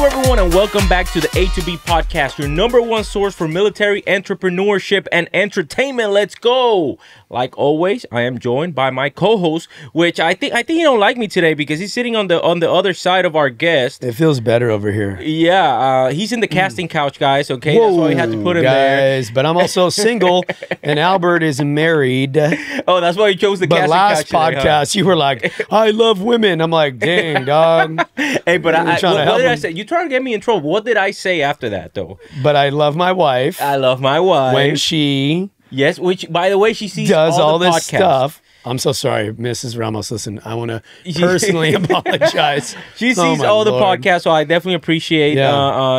Hello, everyone, and welcome back to the A to B podcast, your number one source for military entrepreneurship and entertainment. Let's go! Like always, I am joined by my co-host, which I think he don't like me today because he's sitting on the other side of our guest. It feels better over here. Yeah, he's in the casting couch, guys. Okay, Whoa, that's why we had to put him there. But I'm also single, and Albert is married. Oh, that's why you chose the casting couch. But last podcast, you were like, "I love women." I'm like, "Dang, dog." Hey, but what did I say? You trying to get me in trouble? What did I say after that, though? But I love my wife. I love my wife when she which by the way, she sees does all the this podcasts. Stuff. I'm so sorry, Mrs. Ramos. Listen, I want to personally apologize. She sees all the podcasts, so I definitely appreciate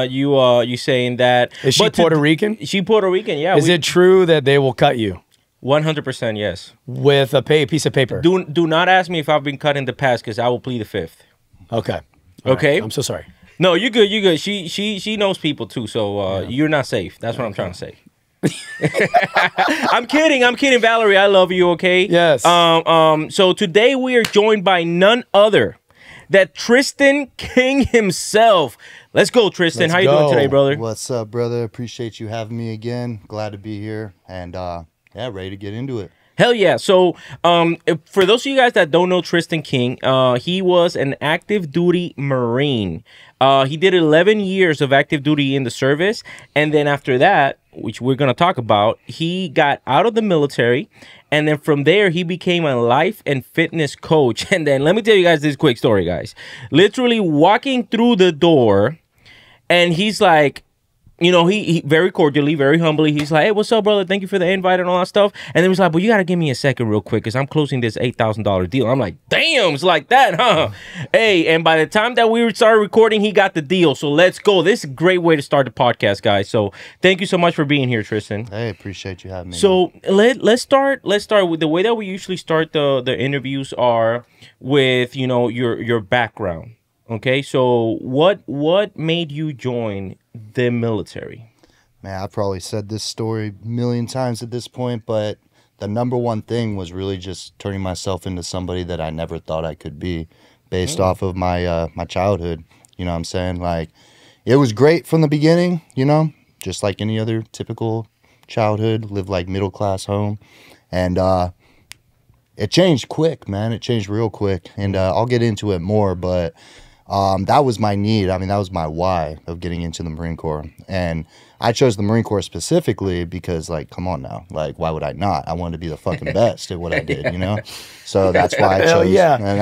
you saying that. Is she Puerto Rican? She Puerto Rican, yeah. Is it true that they will cut you? 100%, yes. With a piece of paper. Do not ask me if I've been cut in the past, because I will plead the fifth. Okay. Okay. Right. I'm so sorry. No, you're good. You're good. She knows people too, so you're not safe. That's what I'm trying to say. I'm kidding, Valerie. I love you. Okay. Yes. So today we are joined by none other than Tristan King himself. Let's go, Tristan. How you doing today, brother? What's up, brother? Appreciate you having me again. Glad to be here, and yeah, ready to get into it. Hell yeah. So for those of you guys that don't know Tristan King, he was an active duty Marine. He did 11 years of active duty in the service, and then after that, which we're going to talk about, he got out of the military, and then from there, he became a life and fitness coach. And then let me tell you guys this quick story, guys. Literally walking through the door, and he's like, you know, he very cordially, very humbly, he's like, "Hey, what's up, brother? Thank you for the invite and all that stuff." And then he's like, "Well, you got to give me a second real quick because I'm closing this $8,000 deal." I'm like, "Damn, it's like that, huh?" Hey, and by the time that we started recording, he got the deal. So let's go. This is a great way to start the podcast, guys. So thank you so much for being here, Tristan. Hey, appreciate you having me. So let's start with the way that we usually start the interviews are with, you know, your background. Okay, so what made you join the military? Man, I've probably said this story a million times at this point, but the number one thing was really just turning myself into somebody that I never thought I could be based off of my my childhood. You know what I'm saying? Like, it was great from the beginning, you know, just like any other typical childhood, lived like middle class home. And it changed quick, man. It changed real quick. And I'll get into it more, but that was my need. I mean, that was my why of getting into the Marine Corps. And I chose the Marine Corps specifically because, like, come on now. Like, why would I not? I wanted to be the fucking best at what I did, you know? So that's why I chose. Hell yeah. And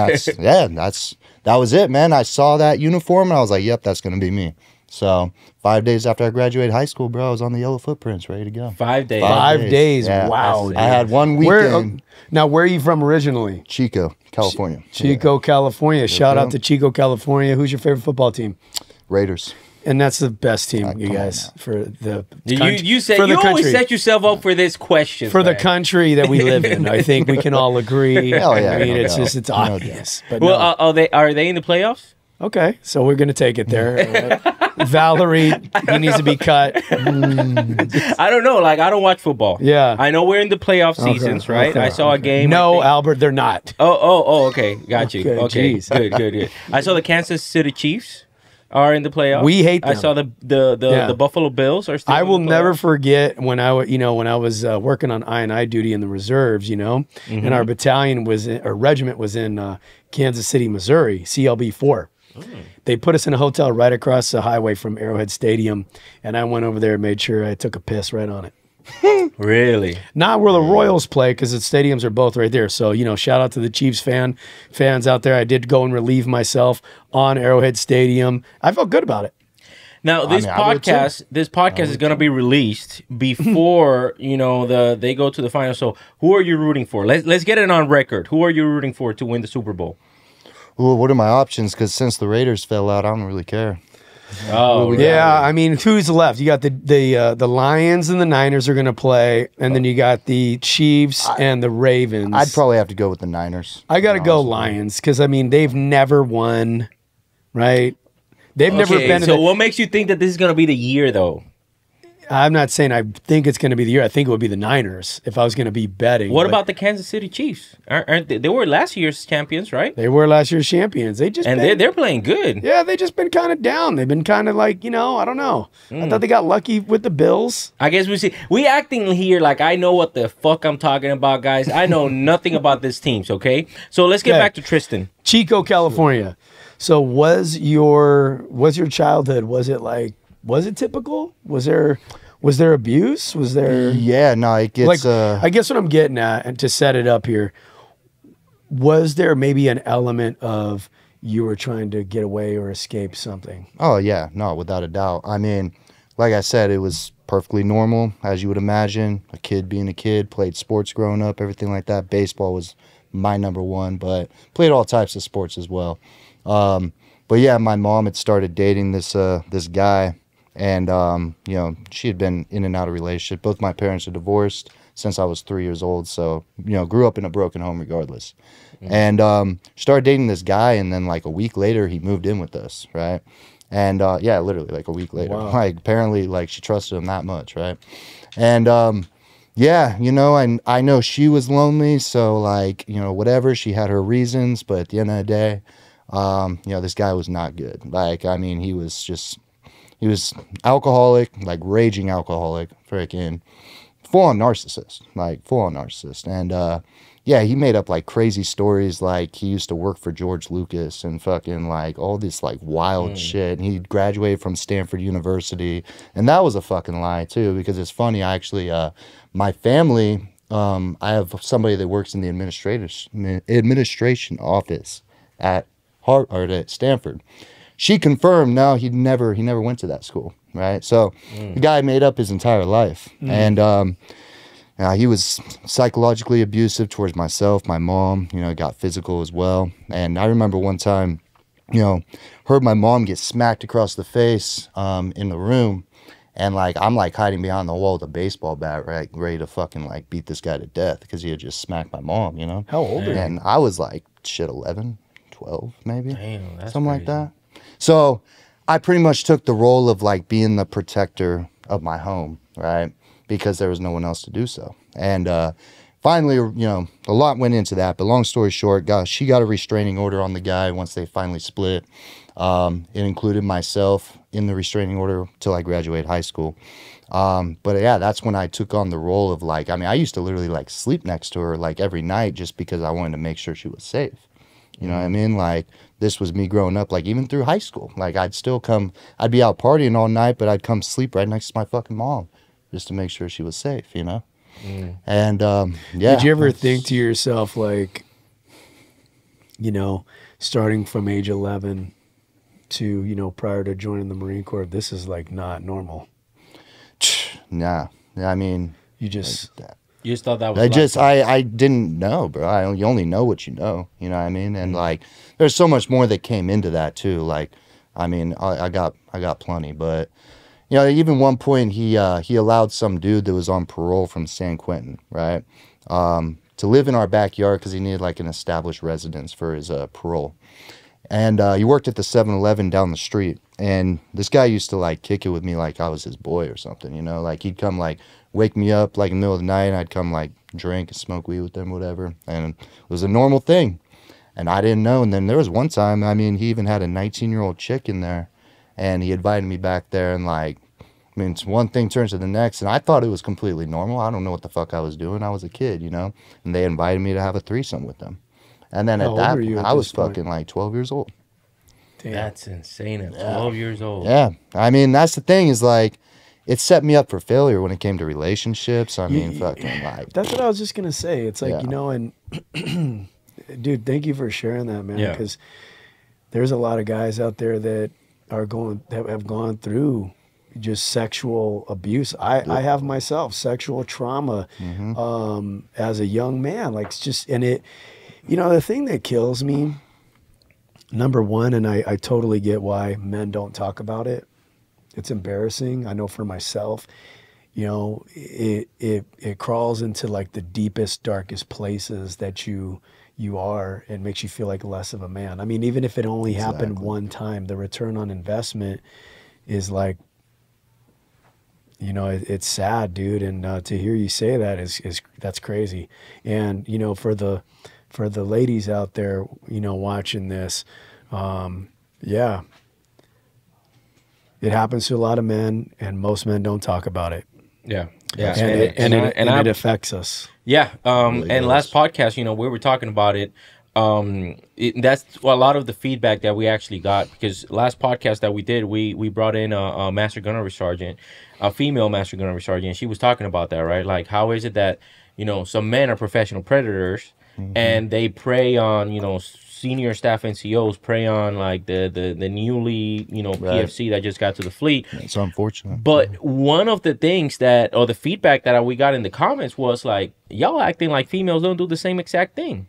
that was it, man. I saw that uniform and I was like, yep, that's going to be me. So 5 days after I graduated high school, bro, I was on the yellow footprints, ready to go. 5 days. 5 days. Yeah. Wow. I had one weekend. Now, where are you from originally? Chico, California. Chico, California. Shout out to Chico, California. Who's your favorite football team? Raiders. And that's the best team, you guys, for the country. You always set yourself up for this question. For the country that we live in, I think we can all agree. Hell yeah, I mean, no it's doubt. just, it's obvious. But well, no. are they in the playoffs? Okay, so we're going to take it there. Valerie, he needs to be cut. I don't know. Like, I don't watch football. Yeah. I know we're in the playoff seasons, right? Okay, I saw a game. No, Albert, they're not. Oh, okay. Got you. Okay, geez. good. I saw the Kansas City Chiefs are in the playoffs. We hate them. I saw the Buffalo Bills are still I will in the never playoffs. forget when I was working on I&I duty in the reserves, you know, and our battalion our regiment was in Kansas City, Missouri, CLB 4. They put us in a hotel right across the highway from Arrowhead Stadium, and I went over there and made sure I took a piss right on it. Really? Not where the Royals play, because the stadiums are both right there. So, you know, shout out to the Chiefs fans out there. I did go and relieve myself on Arrowhead Stadium. I felt good about it. Now, this podcast is going to be released before, you know, they go to the final. So, who are you rooting for? Let's get it on record. Who are you rooting for to win the Super Bowl? Well, what are my options? Because since the Raiders fell out, I don't really care. Oh, yeah. I mean, who's left? You got the Lions and the Niners are going to play, and then you got the Chiefs and the Ravens. I'd probably have to go with the Niners. I got to go Lions because, I mean, they've never won, right? They've never been. So what makes you think that this is going to be the year, though? I'm not saying I think it's going to be the year. I think it would be the Niners if I was going to be betting. What about the Kansas City Chiefs? Aren't they were last year's champions, right? They were last year's champions. They're playing good. Yeah, they just been kind of down. They've been kind of like, I don't know. I thought they got lucky with the Bills. I guess we acting here like I know what the fuck I'm talking about, guys. I know nothing about these teams, okay? So let's get back to Tristan. Chico, California. So was your childhood, was it typical? Was there abuse? Was there? Yeah, no, it gets. I guess what I'm getting at, and to set it up here, was there maybe an element of you were trying to get away or escape something? Oh yeah, no, without a doubt. I mean, like I said, it was perfectly normal, as you would imagine. A kid being a kid, played sports growing up, everything like that. Baseball was my number one, but played all types of sports as well. But yeah, my mom had started dating this guy, and she had been in and out of relationship. Both my parents are divorced since I was 3 years old, so grew up in a broken home regardless. And started dating this guy, and then like a week later he moved in with us, right? And yeah, literally like a week later. Wow. Like apparently like she trusted him that much, right? And yeah, and I know she was lonely, so like, whatever, she had her reasons, but at the end of the day, this guy was not good. Like, I mean, he was alcoholic, like raging alcoholic, freaking full-on narcissist. And yeah, he made up like crazy stories, like he used to work for George Lucas and fucking like all this like wild shit. And he graduated from Stanford University, and that was a fucking lie too, because it's funny. I actually, my family, I have somebody that works in the administration office at at Stanford. She confirmed no, he never went to that school, right? So the guy made up his entire life. And he was psychologically abusive towards myself, my mom, got physical as well. And I remember one time, heard my mom get smacked across the face in the room. And like I'm like hiding behind the wall with a baseball bat, right, ready to fucking like beat this guy to death because he had just smacked my mom, How old are you? And I was like 11, 12 maybe. Damn, that's something crazy. like that. So I pretty much took the role of like being the protector of my home, right? Because there was no one else to do so. And finally, a lot went into that. But long story short, she got a restraining order on the guy once they finally split. It included myself in the restraining order till I graduated high school. But yeah, that's when I took on the role of like, I mean, I used to literally like sleep next to her like every night just because I wanted to make sure she was safe. You know what I mean? Like, this was me growing up, like, even through high school. Like, I'd be out partying all night, but I'd come sleep right next to my fucking mom just to make sure she was safe, And, yeah. Did you ever think to yourself, like, starting from age 11 to, prior to joining the Marine Corps, this is, like, not normal? Nah. I mean... You just thought that was I didn't know, bro. You only know what you know what I mean? And like there's so much more that came into that too. Like, I mean, I got plenty, but even one point he allowed some dude that was on parole from San Quentin, right? To live in our backyard because he needed like an established residence for his parole. And he worked at the 7-Eleven down the street. And this guy used to like kick it with me like I was his boy or something, like he'd come like wake me up like in the middle of the night, and I'd come like drink and smoke weed with them, whatever. And it was a normal thing. And I didn't know. And then there was one time, I mean, he even had a 19-year-old chick in there, and he invited me back there, and like, I mean, it's one thing turns to the next, and I thought it was completely normal. I don't know what the fuck I was doing. I was a kid, and they invited me to have a threesome with them. And then at that point, I was fucking like 12 years old. Damn. That's insane at 12 years old. Yeah. I mean, that's the thing is like, it set me up for failure when it came to relationships. I mean, fucking like. That's what I was just going to say. It's like, and dude, thank you for sharing that, man. Because there's a lot of guys out there that have gone through just sexual abuse. I have myself sexual trauma as a young man. Like, it's just, and it, the thing that kills me, number one, and I totally get why men don't talk about it. It's embarrassing. I know for myself, it crawls into like the deepest, darkest places that you are, and makes you feel like less of a man. I mean, even if it only happened one time, the return on investment is like, you know, it's sad, dude. And to hear you say that is that's crazy. And, you know, for the ladies out there, you know, watching this, yeah, it happens to a lot of men, and most men don't talk about it. Yeah. Yeah. And it affects us. Yeah. Really and does. last podcast, you know, we were talking about it. That's a lot of the feedback that we actually got, because last podcast that we did, we brought in a master gunnery sergeant, a female master gunnery sergeant. And she was talking about that, right? Like, how is it that, you know, some men are professional predators and they prey on, you know, senior staff NCOs, prey on like the newly, you know, Right. PFC that just got to the fleet. It's unfortunate. But one of the things that, or the feedback that we got in the comments was like, y'all acting like females don't do the same exact thing.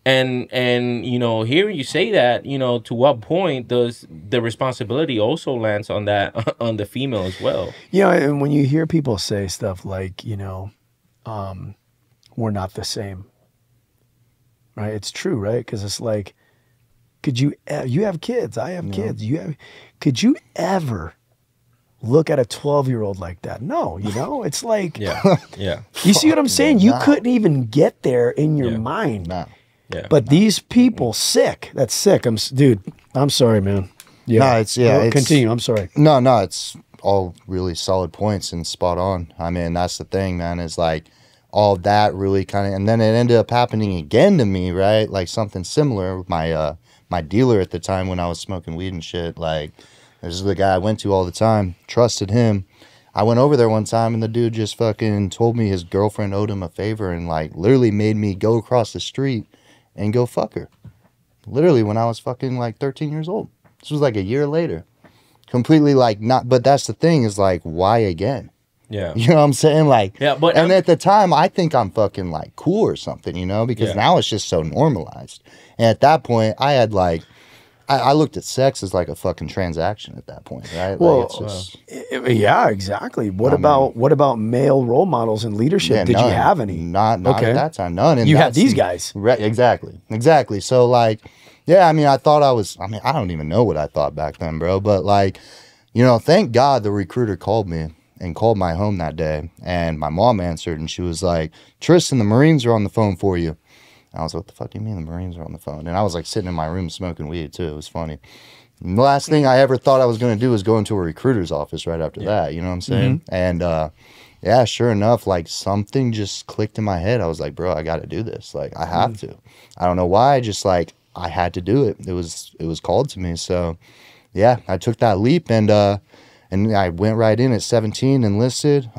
And you know, hearing you say that, you know, to what point does the responsibility also lands on that on the female as well? You know, and when you hear people say stuff like, you know, we're not the same, right? It's true, right? Because it's like, could you have kids? I have kids. Could you ever look at a 12-year-old like that? No, you know, it's like, Yeah. you see what I'm saying? You No. couldn't even get there in your Yeah. mind. No. Yeah. But these people, sick. That's sick. Dude, I'm sorry, man. Yeah. No, it's Continue. I'm sorry. No, it's all really solid points and spot on. I mean, that's the thing, man, is like all that really kind of, and then it ended up happening again to me, right? Like something similar with my dealer at the time when I was smoking weed and shit. Like, this is the guy I went to all the time, trusted him. I went over there one time and the dude just fucking told me his girlfriend owed him a favor and like literally made me go across the street and go fuck her. Literally when I was fucking like 13 years old. This was like a year later. Completely like not, but that's the thing is like, why again? Yeah. You know what I'm saying? Like, Yeah, but and at the time I think I'm fucking like cool or something, you know, because Yeah. now it's just so normalized. And at that point I had like, I looked at sex as like a fucking transaction at that point, right? Well, like it's just, Yeah, exactly. What about male role models in leadership? yeah, Did none. you have any? Not Okay. at that time, none. And You had that's- these guys. Right, exactly. So like, yeah, I mean, I don't even know what I thought back then, bro. But like, you know, thank God the recruiter called me and called my home that day. And my mom answered and she was like, Tristan, the Marines are on the phone for you. And I was like, what the fuck do you mean the Marines are on the phone? And I was like sitting in my room smoking weed too. It was funny. And the last thing I ever thought I was going to do was go into a recruiter's office right after that. You know what I'm saying? And yeah, sure enough, like something just clicked in my head. I was like, bro, I got to do this. Like I have to. I don't know why. Just like I had to do it. It was called to me. So yeah, I took that leap and I went right in at 17, enlisted.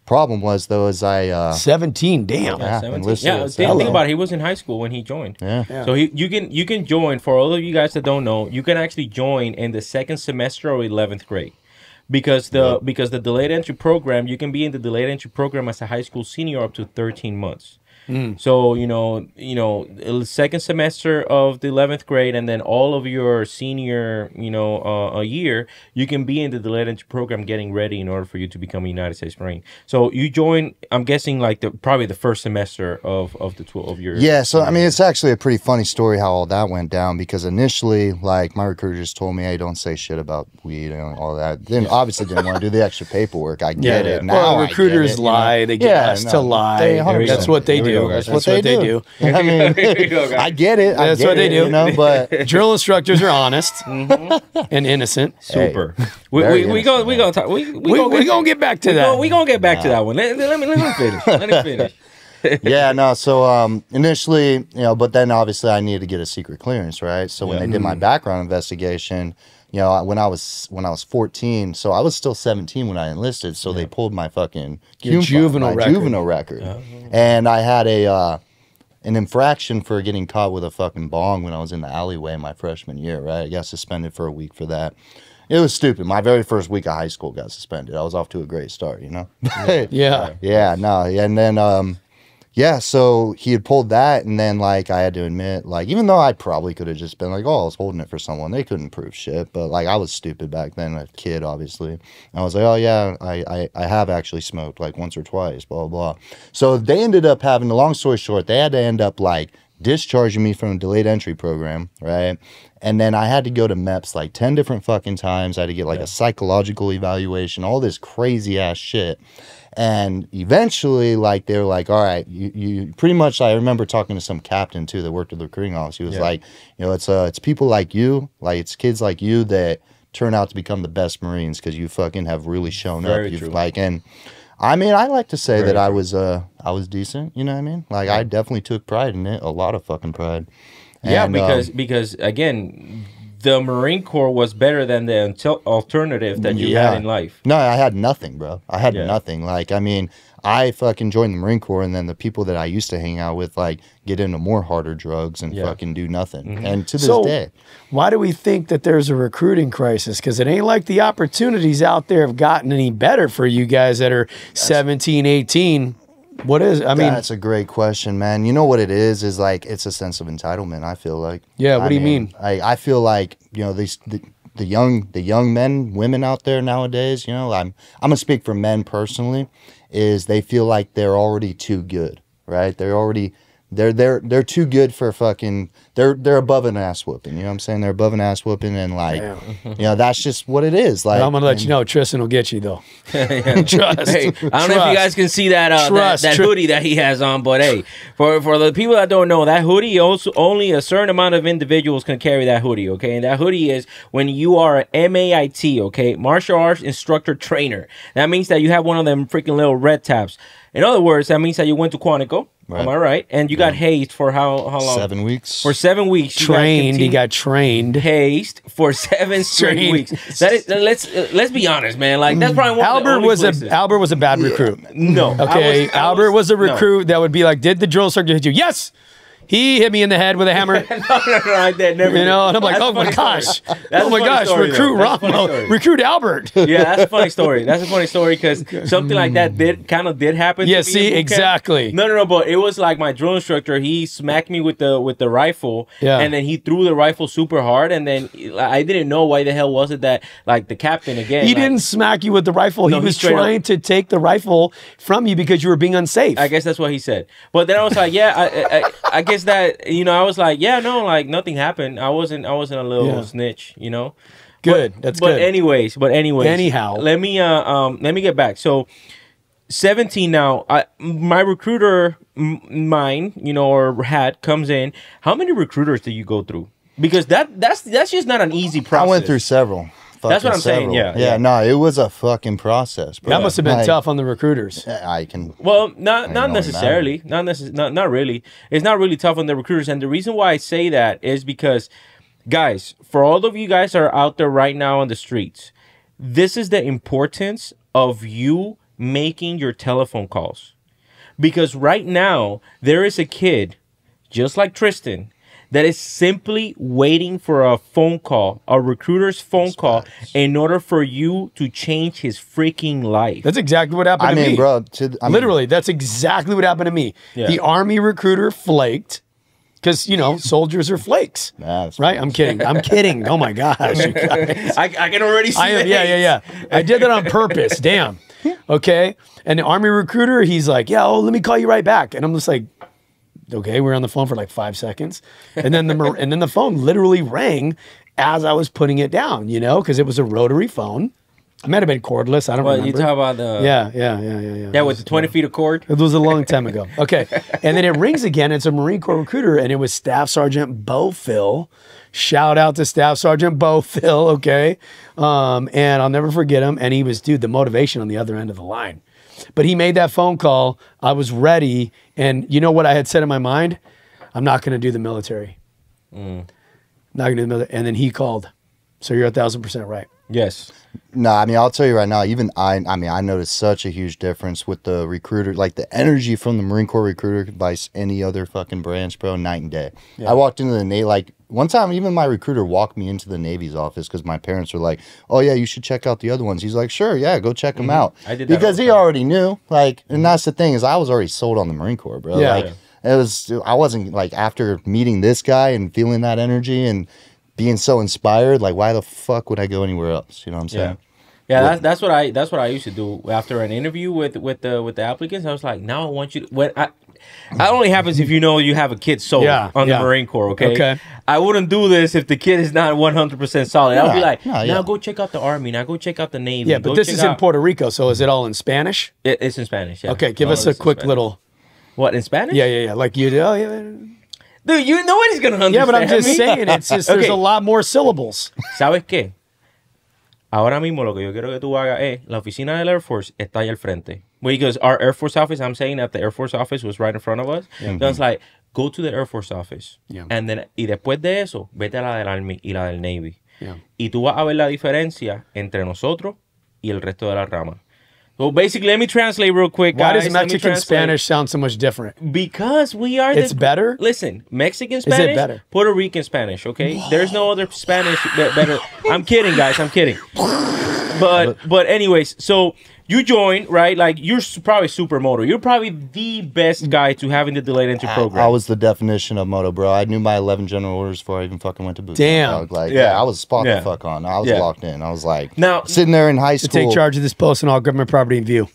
Problem was though, is I 17, damn. Yeah, 17. enlisted Yeah, as think hello. about it. He was in high school when he joined. yeah. So you can join, for all of you guys that don't know, you can actually join in the second semester or 11th grade. Because the delayed entry program, you can be in the delayed entry program as a high school senior up to 13 months. So, you know, second semester of the 11th grade and then all of your senior, a year, you can be in the delayed entry program getting ready in order for you to become a United States Marine. So you join, I'm guessing, like probably the first semester of the 12 of your... Yeah, so I mean, it's actually a pretty funny story how all that went down because initially, like, my recruiter just told me, hey, don't say shit about weed and all that. Then obviously didn't want to do the extra paperwork. I get it. Now Well, I get recruiters it, you lie. know? They get asked to lie. They 100%. That's what they Here we do. go, guys. That's what they do. I mean, I get it. That's I get what they it, do. You know, but Drill instructors are honest and innocent. Super. Hey, we very gonna talk. We're gonna get back to that. We gonna get back to that one. Let me finish. Let me finish. yeah, no. So initially, but then obviously I needed to get a secret clearance, right? So when they did my background investigation, when I was 14, so I was still 17 when I enlisted. So they pulled my fucking juvenile record. juvenile record, and I had an infraction for getting caught with a fucking bong when I was in the alleyway my freshman year, right? I got suspended for a week for that. It was stupid. My very first week of high school got suspended. I was off to a great start, Yeah. Yeah, no. And then, so he had pulled that. And then, like, I had to admit, like, even though I probably could have just been like, oh, I was holding it for someone. They couldn't prove shit. But, like, I was stupid back then, a kid, obviously. And I was like, oh, yeah, I have actually smoked, like, once or twice, blah, blah, blah. So they ended up having, the long story short, they had to end up, like, discharging me from a delayed entry program, right? And then I had to go to MEPS like 10 different fucking times. I had to get like a psychological evaluation, all this crazy ass shit. And eventually, like, they were like, all right, you pretty much, I remember talking to some captain too that worked at the recruiting office. He was like, you know, it's people like you, like it's kids like you that turn out to become the best Marines because you fucking have really shown up. You've like, and I mean, I like to say that I was decent, you know what I mean? Like, I definitely took pride in it, a lot of fucking pride. Yeah, And, because again, the Marine Corps was better than the alternative that you had in life. No, I had nothing, bro. I had nothing. Like, I mean, I fucking joined the Marine Corps, and then the people that I used to hang out with, like, get into more harder drugs and fucking do nothing. And to this day. Why do we think that there's a recruiting crisis? Because it ain't like the opportunities out there have gotten any better for you guys that are 17, 18. What is, I mean, that's a great question, man. You know what it is like, it's a sense of entitlement, I feel like. Yeah, what do you mean? I feel like, you know, the young men, women out there nowadays, you know, I'm gonna speak for men personally, is they feel like they're already too good, right? They're too good for fucking, they're above an ass whooping, you know what I'm saying? They're above an ass whooping, and like, you know, that's just what it is. Like, I'm gonna let you know, Tristan will get you though. Trust. Hey, I don't know if you guys can see that that hoodie that he has on, but hey, for the people that don't know, that hoodie also only a certain amount of individuals can carry that hoodie, okay? And that hoodie is when you are an MAIT, okay, martial arts instructor trainer. That means that you have one of them freaking little red tabs. In other words, that means that you went to Quantico. Right. Am I right? And you got hazed for how long? 7 weeks. For 7 weeks. He got trained. Hazed for 7 straight weeks. That is, let's be honest, man. Like, that's probably one of the only places. Albert was a bad recruit. No. Okay, Albert was a recruit that would be like, did the drill sergeant hit you? Yes. He hit me in the head with a hammer. no, I did never. You know, and I'm like, oh my gosh, recruit Ramo, recruit Albert. Yeah, that's a funny story. That's a funny story because something like that did happen. Yeah, to me see, exactly. No, but it was like my drill instructor. He smacked me with the rifle, and then he threw the rifle super hard, and then I didn't know why the hell was it that like the captain again. He didn't smack you with the rifle. No, he was trying to take the rifle from you because you were being unsafe. I guess that's what he said. But then I was like, yeah, I guess that, you know, I was like, yeah, no, like nothing happened. I wasn't a little snitch, you know. Good. That's good. But anyways. Anyhow. Let me get back. So 17 now, my recruiter mine, you know, or hat comes in. How many recruiters do you go through? Because that's just not an easy process. I went through several. That's what I'm saying. Yeah. No, it was a fucking process, bro. That must have been tough on the recruiters. Well, not necessarily. Not really. It's not really tough on the recruiters, and the reason why I say that is because, guys, for all of you guys that are out there right now on the streets, this is the importance of you making your telephone calls, because right now there is a kid just like Tristan that is simply waiting for a phone call, a recruiter's phone call, in order for you to change his freaking life. That's exactly what happened to me. Bro, literally, that's exactly what happened to me. Yeah. The Army recruiter flaked, because, you know, soldiers are flakes. Right? I'm kidding. Oh, my gosh. I can already see it. Yeah. I did that on purpose. Damn. Okay? And the Army recruiter, he's like, yeah, let me call you right back. And I'm just like, okay, we're on the phone for like 5 seconds. And then the phone literally rang as I was putting it down, you know, because it was a rotary phone. It might have been cordless. I don't remember. You talk about the... Yeah, with the 20 feet of cord? It was a long time ago. Okay. And then it rings again. It's a Marine Corps recruiter, and it was Staff Sergeant Bo Phil. Shout out to Staff Sergeant Bo Phil, okay? And I'll never forget him. And he was, dude, the motivation on the other end of the line. But he made that phone call. I was ready. And you know what I had said in my mind? I'm not going to do the military. Not going to do the military. And then he called. So you're 1,000% right. Yes. No, I mean, I'll tell you right now, even I noticed such a huge difference with the recruiter, like the energy from the Marine Corps recruiter by any other fucking branch, bro, night and day. Yeah. I walked into the Navy, like one time, even my recruiter walked me into the Navy's office because my parents were like, oh yeah, you should check out the other ones. He's like, sure, yeah, go check them out. I did that because he already knew, like, and that's the thing is I was already sold on the Marine Corps, bro. Yeah. Like, I wasn't like, after meeting this guy and feeling that energy and being so inspired, like, why the fuck would I go anywhere else? You know what I'm saying? Yeah, that's what I used to do after an interview with the applicants. I was like, now I want you to, That only happens if you know you have a kid sold on the Marine Corps, okay? I wouldn't do this if the kid is not 100% solid. I would be like, now go check out the Army. Now go check out the Navy. Yeah, but this is in Puerto Rico, so is it all in Spanish? It's in Spanish, yeah. Okay, give us a quick little... What, in Spanish? Yeah. Like you do. Oh, yeah. Dude, nobody's going to understand. Yeah, but I'm just saying, it's just, there's a lot more syllables. ¿Sabes qué? Ahora mismo lo que yo quiero que tú hagas es, la oficina del Air Force está ahí al frente. Because our Air Force office, I'm saying that the Air Force office was right in front of us. So it's like, go to the Air Force office. And then, y después de eso, vete a la del Army y la del Navy. Y tú vas a ver la diferencia entre nosotros y el resto de la rama. So basically, let me translate real quick, guys. Why does Mexican Spanish sound so much different? Because we are It's better? Listen, Mexican Spanish, Is it better? Puerto Rican Spanish, okay? There's no other Spanish better. I'm kidding, guys. I'm kidding. But anyways, so you joined, right? Like, you're probably super moto. You're probably the best guy to having the delayed entry program. I was the definition of moto, bro. I knew my 11 general orders before I even fucking went to boot Damn. camp. I was spot the fuck on. I was locked in. I was like, now sitting there in high school. To take charge of this post and all government property in view.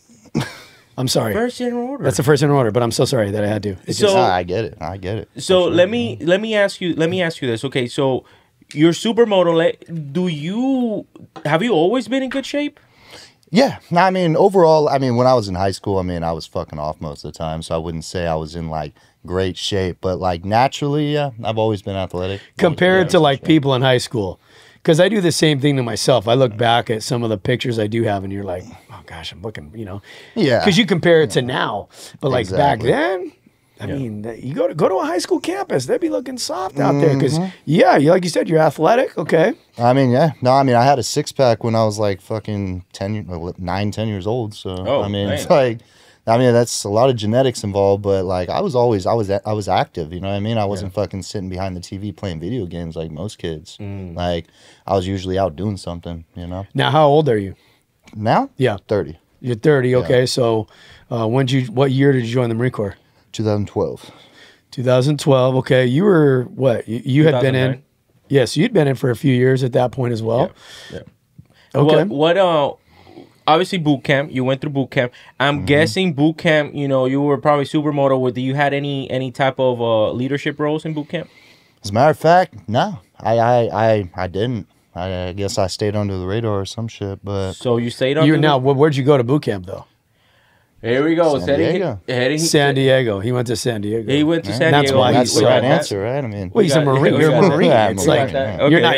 I'm sorry. First general order. That's the first general order, but I'm so sorry that I had to. I get it. I get it. So let me ask you this. Okay, so you're supermoto. Have you always been in good shape? Yeah, I mean, overall, when I was in high school, I was fucking off most of the time, so I wouldn't say I was in like great shape, but like naturally, yeah, I've always been athletic. Compared to like people in high school, because I do the same thing to myself. I look back at some of the pictures I do have, and you're like, oh gosh, I'm looking, yeah, because you compare it to now, but like back then. I mean, you go to a high school campus, they'd be looking soft out there because, like you said, you're athletic. Okay. I had a six pack when I was like fucking 10 years old. So, it's like, that's a lot of genetics involved, but like I was active, you know what I mean? I wasn't fucking sitting behind the TV playing video games like most kids. Like I was usually out doing something, Now, how old are you? Now? Yeah. 30. You're 30. Okay. So, what year did you join the Marine Corps? 2012. 2012. Okay, you were what? You had been in. Yes, you'd been in for a few years at that point as well. Yeah. Okay. What? Obviously, boot camp. You went through boot camp. I'm guessing boot camp. You were probably supermoto. Do you had any type of leadership roles in boot camp? As a matter of fact, no. I didn't. I guess I stayed under the radar or some shit. But so you stayed under. Where'd you go to boot camp though? Here we go. San Diego. San Diego. He went to San Diego. He went to San Diego. That's why that's the right answer, right? Well, he's a Marine. You're a Marine. It's like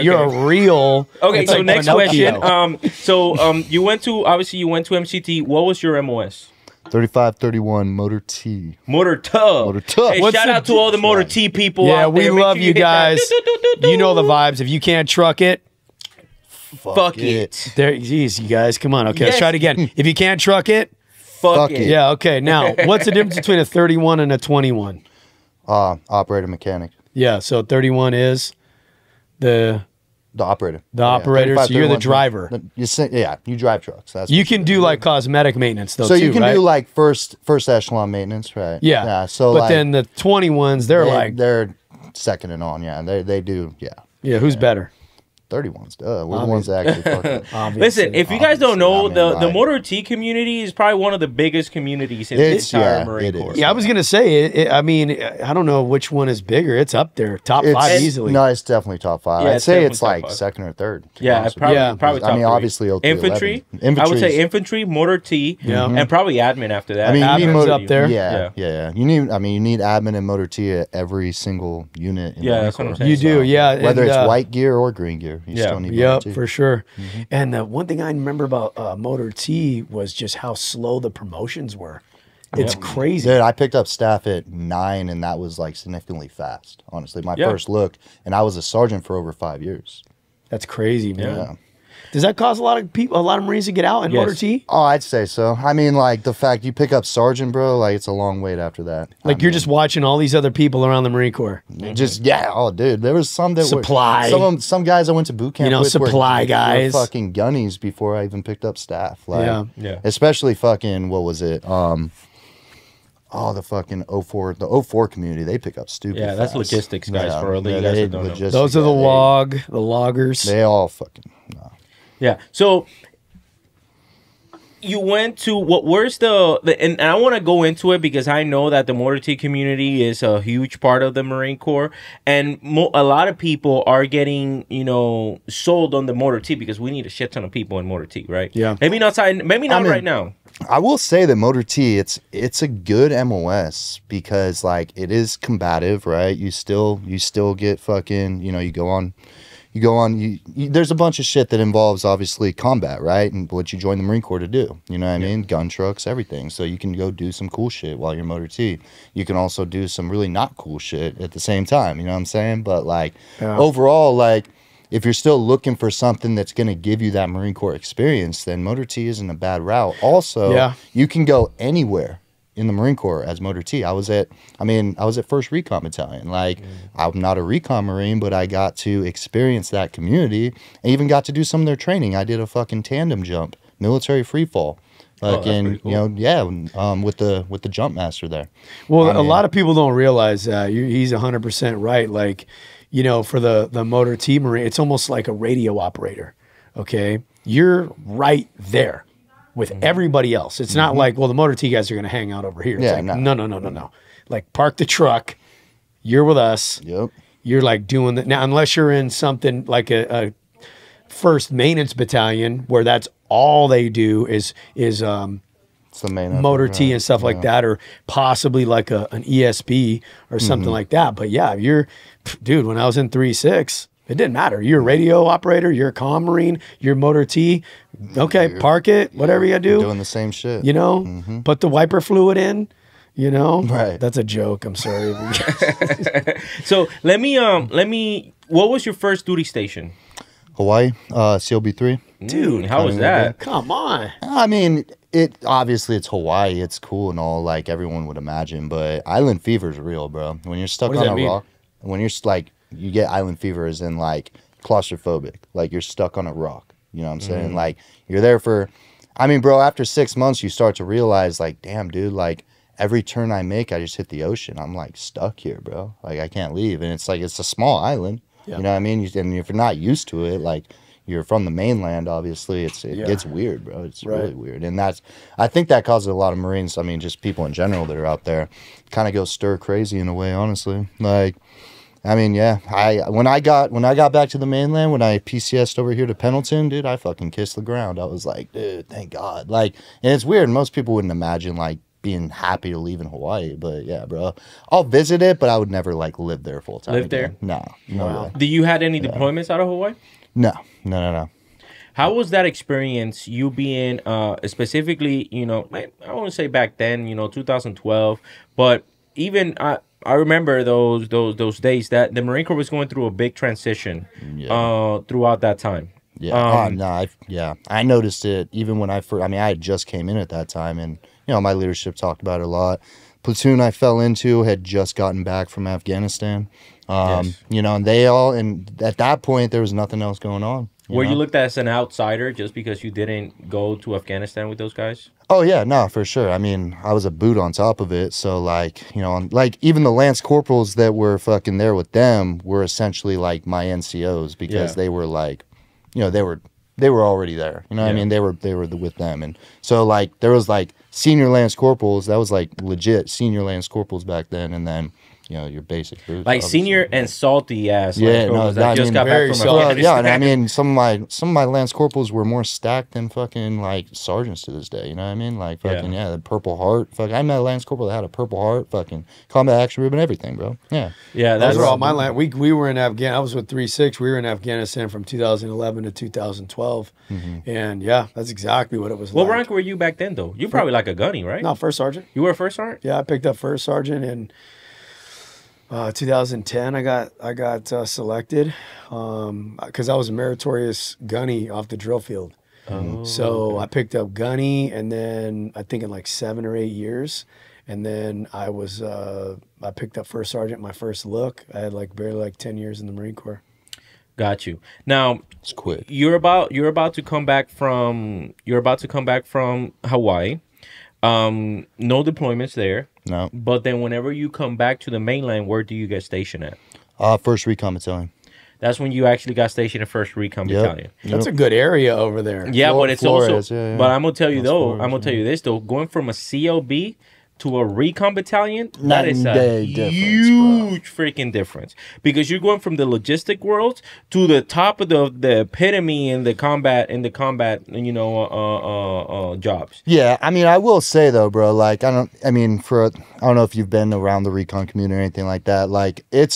you're a real. Okay, so like next Pinocchio. question. You went to MCT. What was your MOS? 3531 Motor T. Motor Tub. Motor Tub. Hey, shout out to all the Motor T people. Yeah, out there. we love you guys. You know the vibes. If you can't truck it, fuck it. There, geez, you guys, come on. Okay, let's try it again. If you can't truck it. Fuck it. Yeah, okay. Now, what's the difference between a 31 and a 21? Operator mechanic. Yeah, so 31 is the operator. The operator, so you're the driver. You drive trucks. You can do like cosmetic maintenance though, so you can do like first echelon maintenance, right? Yeah. So but then the 21s, they're second and on, they do, Yeah, who's better? 31s, we're the ones that actually fucking. Listen, if you guys don't know, the Motor T community is probably one of the biggest communities in the entire Marine Corps. Yeah, I was gonna say, I mean, I don't know which one is bigger. It's up there, top 5 easily. No, it's definitely top 5. Yeah, I'd say it's like 5. second or third. Yeah, probably top 3. Obviously, infantry. I would say infantry, Motor T, and probably admin after that. I mean, admin's up there. Yeah. You need admin and Motor T at every single unit. That's what I'm saying. You do, yeah. Whether it's white gear or green gear, you still need Motor T. For sure. And the one thing I remember about Motor T was just how slow the promotions were. It's crazy. Dude, I picked up staff at 9, and that was like significantly fast. Honestly, my first look, and I was a sergeant for over 5 years. That's crazy, man. Yeah. Does that cause a lot of Marines to get out in Motor T? Oh, I'd say so. I mean, like the fact you pick up sergeant, bro, like it's a long wait after that. Like you're just watching all these other people around the Marine Corps. Oh, dude, there was some that supply. Were some guys I went to boot camp with supply guys, were fucking gunnies before I even picked up staff. Like, especially fucking what was it? The fucking 04, the 04 community, they pick up stupid. Yeah, that's fast. Logistics guys for all the guys that don't know. Those are the loggers. They all fucking. Yeah. So you went to what? Where's and I want to go into it because I know that the motor T community is a huge part of the Marine Corps, and a lot of people are getting sold on the motor T because we need a shit ton of people in motor T, right? Yeah. Maybe not right now. I will say that motor T, it's a good MOS because like it is combative, right? You still get fucking, you go on, there's a bunch of shit that involves obviously combat, right? And what you join the Marine Corps to do, you know what I mean? Gun trucks, everything. So you can go do some cool shit while you're motor T. You can also do some really not cool shit at the same time, you know what I'm saying? But like overall, like if you're still looking for something that's going to give you that Marine Corps experience, then motor T isn't a bad route. Also, you can go anywhere in the Marine Corps as motor T. I was at 1st Recon Battalion. Like, I'm not a recon Marine, but I got to experience that community. I even got to do some of their training. I did a fucking tandem jump, military free fall. Like cool. With the jump master there. Well, a lot of people don't realize that. He's 100% right. Like, for the motor T Marine, it's almost like a radio operator. Okay, you're right there with everybody else. It's not like, well, the motor T guys are going to hang out over here. It's no. Like, park the truck. You're with us. Yep. You're like doing that now, unless you're in something like a first maintenance battalion where that's all they do is motor T and stuff like that, or possibly like an ESB or something like that. But yeah, dude, when I was in 3-6, it didn't matter. You're a radio operator, you're a comm Marine, you're motor T. Okay, park it, whatever you do. Doing the same shit. Put the wiper fluid in, Right. That's a joke. I'm sorry. So let me, what was your first duty station? Hawaii, CLB-3. Dude, how was that? Come on. I mean, obviously it's Hawaii. It's cool and all, like everyone would imagine, but island fever is real, bro. When you're stuck on a rock, when you're like, you get island fever as in like claustrophobic, like you're stuck on a rock. You know what I'm saying? Like you're there bro, after 6 months, you start to realize like, damn, dude, like every turn I make, I just hit the ocean. I'm like stuck here, bro. Like I can't leave. And it's like, it's a small island. Yeah. You know what I mean? And if you're not used to it, like you're from the mainland, obviously, it gets weird, bro. It's really weird. And I think that causes a lot of Marines, I mean, just people in general that are out there, kind of go stir crazy in a way, honestly. Like, I mean, when I got back to the mainland, when I PCS'd over here to Pendleton, dude, I fucking kissed the ground. I was like, dude, thank God. Like, and it's weird. Most people wouldn't imagine, like, being happy to leave in Hawaii, but yeah, bro, I'll visit it, but I would never like live there full time. Live there? No way. Do you had any deployments out of Hawaii? No. How was that experience? You being specifically, I want to say back then, 2012, but even I remember those days that the Marine Corps was going through a big transition throughout that time. Yeah. I noticed it even when I had just came in at that time, and my leadership talked about it a lot. Platoon I fell into had just gotten back from Afghanistan. And and at that point there was nothing else going on. Were you looked at as an outsider just because you didn't go to Afghanistan with those guys? Oh yeah, no, for sure. I mean, I was a boot on top of it. So like, like even the Lance Corporals that were fucking there with them were essentially like my NCOs because they were like, they were already there. You know what I mean? They were with them. And so like there was like senior Lance Corporals, that was like legit senior Lance Corporals back then, and then your basic boots, like obviously. Senior and salty ass. That just got back from Afghanistan. And I mean some of my Lance Corporals were more stacked than fucking like sergeants to this day. You know what I mean? Like fucking the Purple Heart. Fuck, I met a Lance Corporal that had a Purple Heart, fucking combat action ribbon, everything, bro. Yeah, those were all my land. We were in Afghanistan. I was with 3-6. We were in Afghanistan from 2011 to 2012, and that's exactly what it was. What rank were you back then, though? You're probably like a gunny, right? No, first sergeant. You were a first sergeant? Yeah, I picked up first sergeant and. 2010, I got selected because I was a meritorious gunny off the drill field. I picked up gunny, and then I think in like 7 or 8 years, and then I picked up first sergeant my first look. I had like barely like 10 years in the Marine Corps. Got you. Now it's quick. You're about to come back from Hawaii. No deployments there. No. But then whenever you come back to the mainland, where do you get stationed at? 1st Recon Battalion. That's when you actually got stationed at 1st Recon Battalion. That's a good area over there. Yeah, but it's Flores, also. yeah, yeah. But I'm gonna tell you Those though. Flores, I'm gonna tell you this though. Going from a CLB to a recon battalion, that Night is and a day difference, huge freaking difference. Because you're going from the logistic world to the top of the epitome in the combat jobs. Yeah, I mean, I will say though, bro, like I don't know if you've been around the recon community or anything like that. Like it's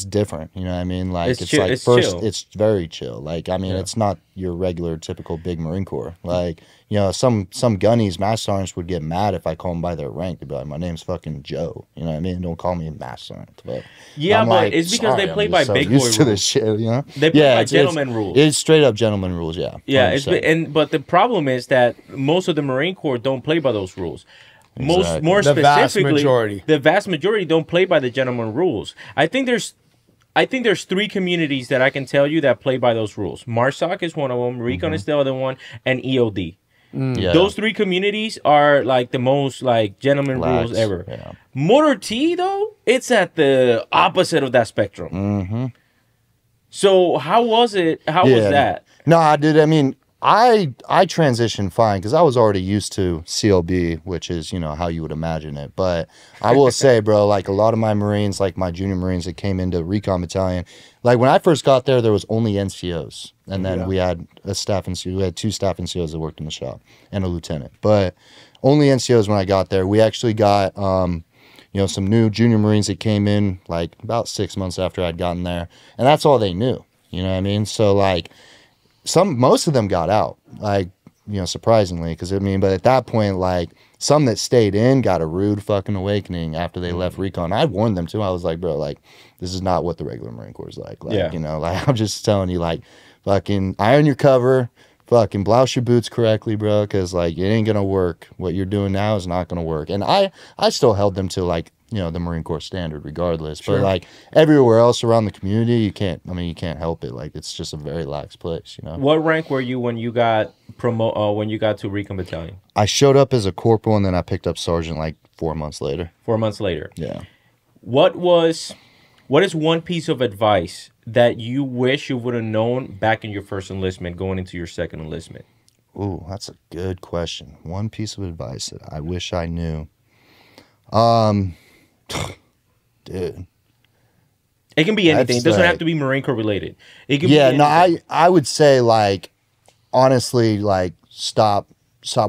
different, you know what I mean? Like It's it's chill- like it's first chill. it's very chill. Like I mean, it's not your regular typical big Marine Corps. Like, you know, some gunnies, master sergeants would get mad if I call them by their rank. They'd be like, my name's fucking Joe. You know what I mean? Don't call me master sergeant. But Yeah, I'm but like, it's because sorry, they play I'm by just so big boy used to rules. this shit, you know? They play by it's- gentleman rules. It's straight up gentleman rules, yeah. Yeah, 100%. but the problem is that most of the Marine Corps don't play by those rules. Exactly. More The vast specifically, majority. the vast majority don't play by the gentleman rules. I think there's 3 communities that I can tell you that play by those rules. MARSOC is one of them, Recon is the other one, and EOD. Yeah. Those 3 communities are like the most like gentleman Lax, rules ever. yeah. Motor T though, it's at the opposite of that spectrum. Mm-hmm. So how was it? How was that? No, dude. I mean, I transitioned fine because I was already used to CLB, which is, you know, how you would imagine it. But I will say, bro, like a lot of my Marines, like my junior Marines that came into Recon Battalion, like when I first got there was only NCOs, and then we had a staff NCO. We had 2 staff NCOs that worked in the shop and a lieutenant, but only NCOs when I got there. We actually got you know, some new junior Marines that came in like about 6 months after I'd gotten there, and that's all they knew. You know what I mean? So like most of them got out, like, you know, surprisingly, because I mean, but at that point, like some that stayed in got a rude fucking awakening after they left Recon. I warned them too. I was like, bro, like this is not what the regular Marine Corps is like. Like, you know, like I'm just telling you, like fucking iron your cover, fucking blouse your boots correctly, bro, because like it ain't gonna work. What you're doing now is not gonna work. And I still held them to like, you know, the Marine Corps standard regardless. But like everywhere else around the community, you can't help it. Like it's just a very lax place, you know. What rank were you when you got when you got to Recon Battalion? I showed up as a corporal and then I picked up sergeant like 4 months later. 4 months later. Yeah. What is one piece of advice that you wish you would have known back in your first enlistment going into your second enlistment? Ooh, that's a good question. One piece of advice that I wish I knew. Dude. It can be anything. It doesn't have to be Marine Corps related. It can be anything. I would say like honestly, like stop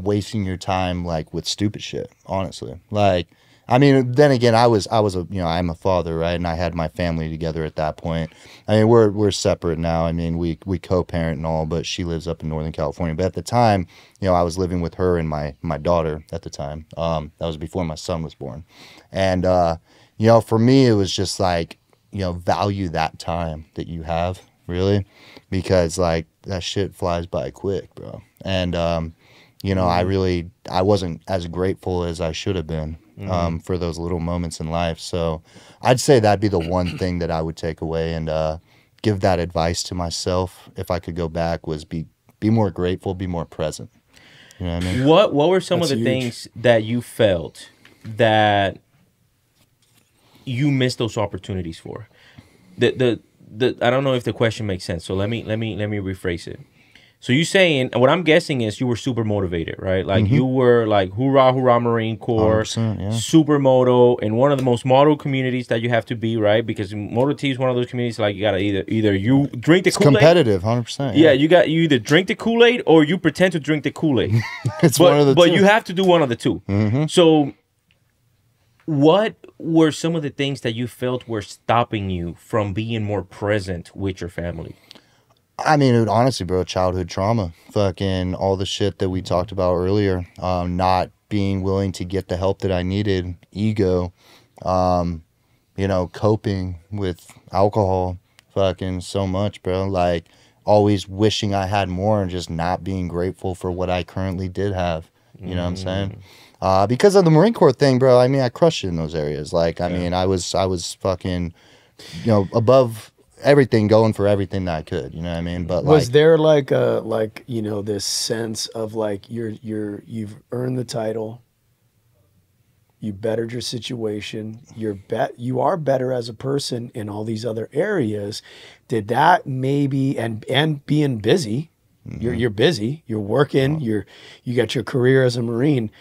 wasting your time like with stupid shit, honestly. Like I mean, then again, I was a, you know, I'm a father, right? And I had my family together at that point. I mean, we're separate now. I mean, we co-parent and all, but she lives up in Northern California. But at the time, you know, I was living with her and my daughter at the time. That was before my son was born. And you know, for me, it was just like, you know, value that time that you have, really, because like that shit flies by quick, bro. And you know, I wasn't as grateful as I should have been for those little moments in life. So I'd say that'd be the one thing that I would take away and give that advice to myself if I could go back, was be more grateful, be more present. You know what I mean? What were some of the things that you felt that you missed those opportunities for? I don't know if the question makes sense. So let me rephrase it. So you saying, what I'm guessing is you were super motivated, right? Like you were like, hoorah, hoorah, Marine Corps, super moto, in one of the most moto communities that you have to be, right? Because Moto T is one of those communities like you gotta either you drink the Kool-Aid. Competitive, 100%. Yeah, you either drink the Kool-Aid or you pretend to drink the Kool-Aid. It's one of the two. But you have to do one of the two. So what were some of the things that you felt were stopping you from being more present with your family? I mean, it, honestly, bro, childhood trauma, fucking all the shit that we talked about earlier, not being willing to get the help that I needed, ego, you know, coping with alcohol, fucking so much, bro. Like always wishing I had more and just not being grateful for what I currently did have. You know what I'm saying? Because of the Marine Corps thing, bro. I mean, I crushed it in those areas. Like, I mean, I was fucking, you know, above everything, going for everything that I could, you know what I mean? But was like, there like you know, this sense of like you've earned the title, You bettered your situation. You are better as a person in all these other areas. Did that maybe and being busy, you're busy, you're working, you got your career as a Marine.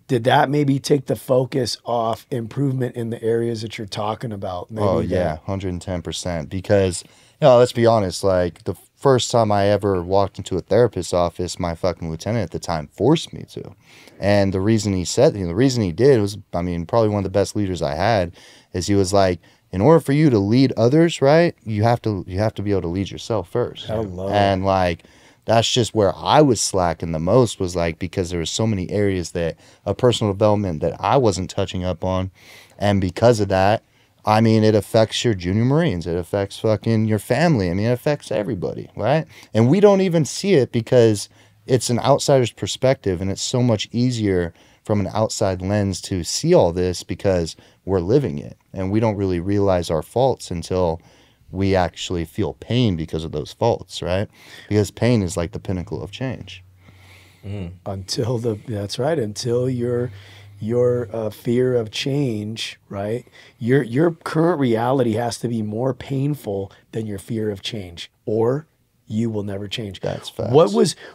Did that maybe take the focus off improvement in the areas that you're talking about? Maybe yeah, 110%. Because, let's be honest, like the first time I ever walked into a therapist's office, my fucking lieutenant at the time forced me to. And the reason he said, the reason he did was, I mean, probably one of the best leaders I had, is he was like, in order for you to lead others, right, you have to be able to lead yourself first. Hello. And like, that's just where I was slacking the most, was like, because there were so many areas of personal development that I wasn't touching up on. And because of that, I mean, it affects your junior Marines. It affects fucking your family. I mean, it affects everybody, right? And we don't even see it because it's an outsider's perspective, and it's so much easier from an outside lens to see all this because we're living it. And we don't really realize our faults until we actually feel pain because of those faults, right? Because pain is like the pinnacle of change. That's right. Until your fear of change, right? Your current reality has to be more painful than your fear of change, or you will never change. That's facts.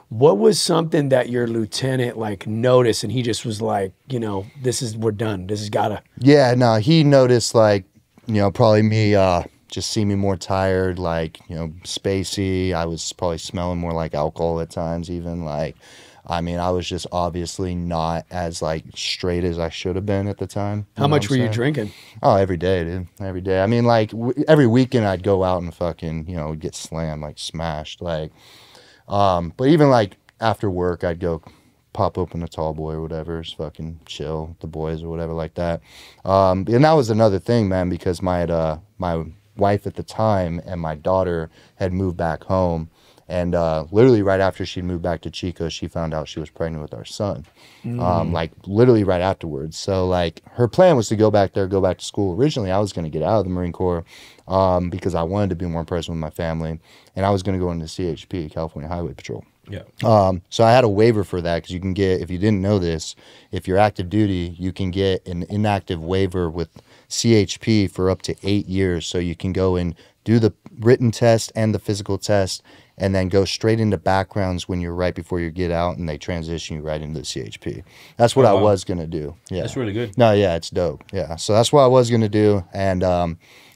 What was something that your lieutenant like noticed, and he just was like, we're done. This has gotta. Yeah, no, he noticed like, probably me, just see me more tired, like, spacey. I was probably smelling more like alcohol at times, even like, I mean, I was just obviously not as like straight as I should have been at the time. How much were you drinking? Oh, every day, dude. Every day. I mean, like every weekend I'd go out and fucking, get slammed, like smashed. Like, but even like after work, I'd go pop open a tall boy or whatever, just fucking chill with the boys or whatever like that. And that was another thing, man, because my wife at the time and my daughter had moved back home. And literally right after she moved back to Chico, she found out she was pregnant with our son, like literally right afterwards. So like her plan was to go back there, go back to school. Originally, I was going to get out of the Marine Corps because I wanted to be more present with my family. And I was going to go into CHP, California Highway Patrol. Yeah. So I had a waiver for that because you can get, if you didn't know this, if you're active duty, you can get an inactive waiver with CHP for up to 8 years. So you can go and do the written test and the physical test, and then go straight into backgrounds when you're right before you get out, and they transition you right into the CHP. That's what I was going to do. Yeah. That's really good. No, yeah, it's dope. Yeah. So that's what I was going to do. And,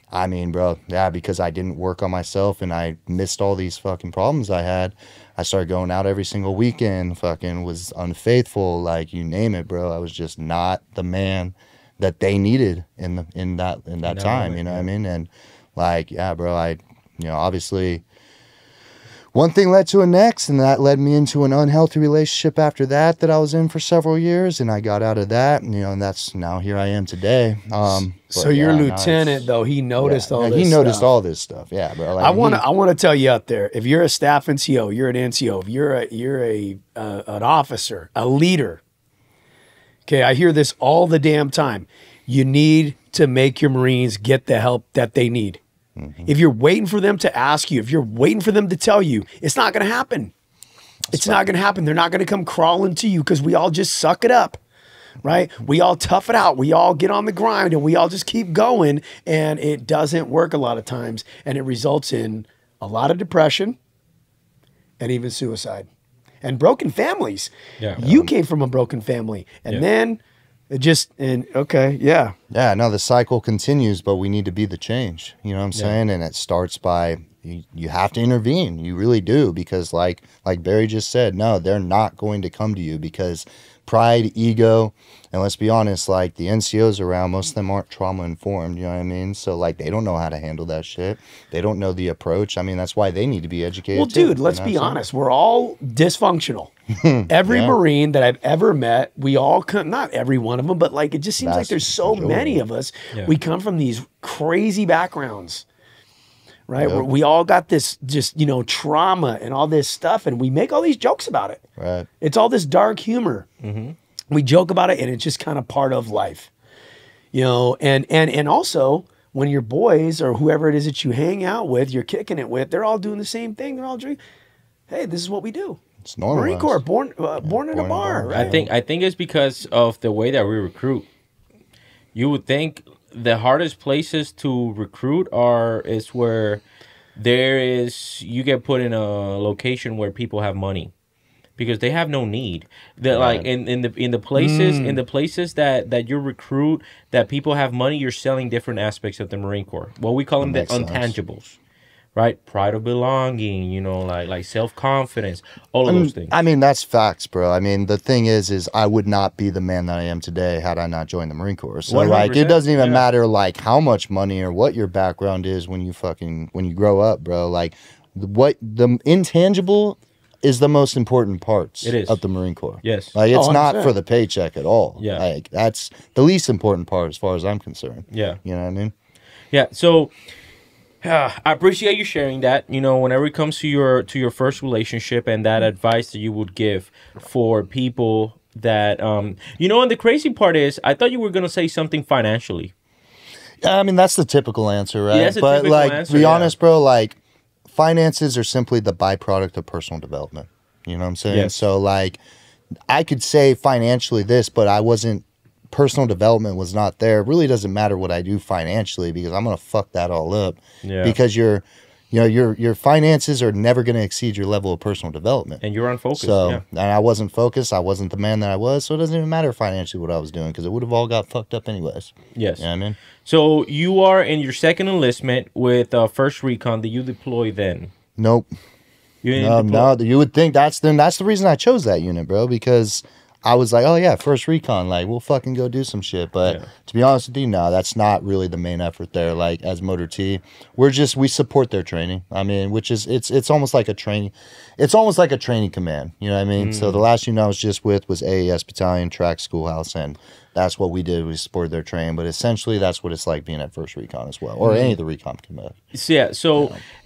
I mean, bro, yeah, because I didn't work on myself and I missed all these fucking problems I had. I started going out every single weekend, fucking was unfaithful, like you name it, bro. I was just not the man that they needed in that time, you know what I mean? And like, yeah, bro, obviously one thing led to a next, and that led me into an unhealthy relationship after that I was in for several years, and I got out of that, and that's now here I am today. So your lieutenant, though, he noticed all this stuff. He noticed all this stuff, yeah, bro. Like, I want to tell you out there, if you're a staff NCO, you're an NCO, if you're an officer, a leader, okay, I hear this all the damn time. You need to make your Marines get the help that they need. If you're waiting for them to ask you, if you're waiting for them to tell you, it's not going to happen. It's not going to happen. They're not going to come crawling to you because we all just suck it up, right? We all tough it out. We all get on the grind and we all just keep going, and it doesn't work a lot of times, and it results in a lot of depression and even suicide and broken families. Yeah. You came from a broken family, and then yeah. Yeah, no, the cycle continues, but we need to be the change. You know what I'm saying? And it starts by you have to intervene. You really do, because like Barry just said, no, they're not going to come to you because pride, ego, and let's be honest, like the NCOs around, most of them aren't trauma informed, you know what I mean? So like they don't know how to handle that shit. They don't know the approach. I mean, that's why they need to be educated. Well, dude, let's be honest. We're all dysfunctional. Every Marine that I've ever met, we all come, not every one of them, but like it just seems like there's so many of us. Yeah. We come from these crazy backgrounds, right? Yep. We all got this just, trauma and all this stuff, and we make all these jokes about it. Right. It's all this dark humor. We joke about it, and it's just kind of part of life, and also when your boys or whoever it is that you hang out with, you're kicking it with, they're all doing the same thing. They're all drinking. Hey, this is what we do. It's normal. Marine Corps, born in a bar. Right? I think it's because of the way that we recruit. You would think the hardest places to recruit is where you get put in a location where people have money. Because they have no need. That like in the places that you recruit, that people have money, you're selling different aspects of the Marine Corps. Well, we call them the intangibles, right? Pride of belonging, like self-confidence, all of those things. I mean, that's facts, bro. I mean, the thing is I would not be the man that I am today had I not joined the Marine Corps. So like, it doesn't even matter like how much money or what your background is when you grow up, bro. Like, what the intangible is the most important parts of the Marine Corps. Yes. Like, it's not for the paycheck at all. Yeah. Like, that's the least important part as far as I'm concerned. Yeah. You know what I mean? Yeah. So I appreciate you sharing that. Whenever it comes to your first relationship and that advice that you would give for people that, and the crazy part is, I thought you were going to say something financially. Yeah, I mean, that's the typical answer, right? Yeah, that's but typical like, answer, to be honest, bro, like, finances are simply the byproduct of personal development. You know what I'm saying? Yes. So, like, I could say financially this, but personal development was not there. It really doesn't matter what I do financially because I'm going to fuck that all up. Yeah. Because your finances are never going to exceed your level of personal development. And you're unfocused. So, and I wasn't focused. I wasn't the man that I was. So it doesn't even matter financially what I was doing because it would have all got fucked up anyways. Yes. You know what I mean? So you are in your second enlistment with First Recon. Did you deploy then? Nope. You didn't deploy? No. You would think that's the reason I chose that unit, bro, because I was like, oh yeah, First Recon, like we'll fucking go do some shit. But to be honest with you, no, that's not really the main effort there. Like as Motor T, we support their training. I mean, which is it's almost like a training. It's almost like a training command. You know what I mean? So the last unit I was just with was AAS Battalion Track Schoolhouse, and that's what we did. We supported their training, but essentially that's what it's like being at First Recon as well, or any of the recon command.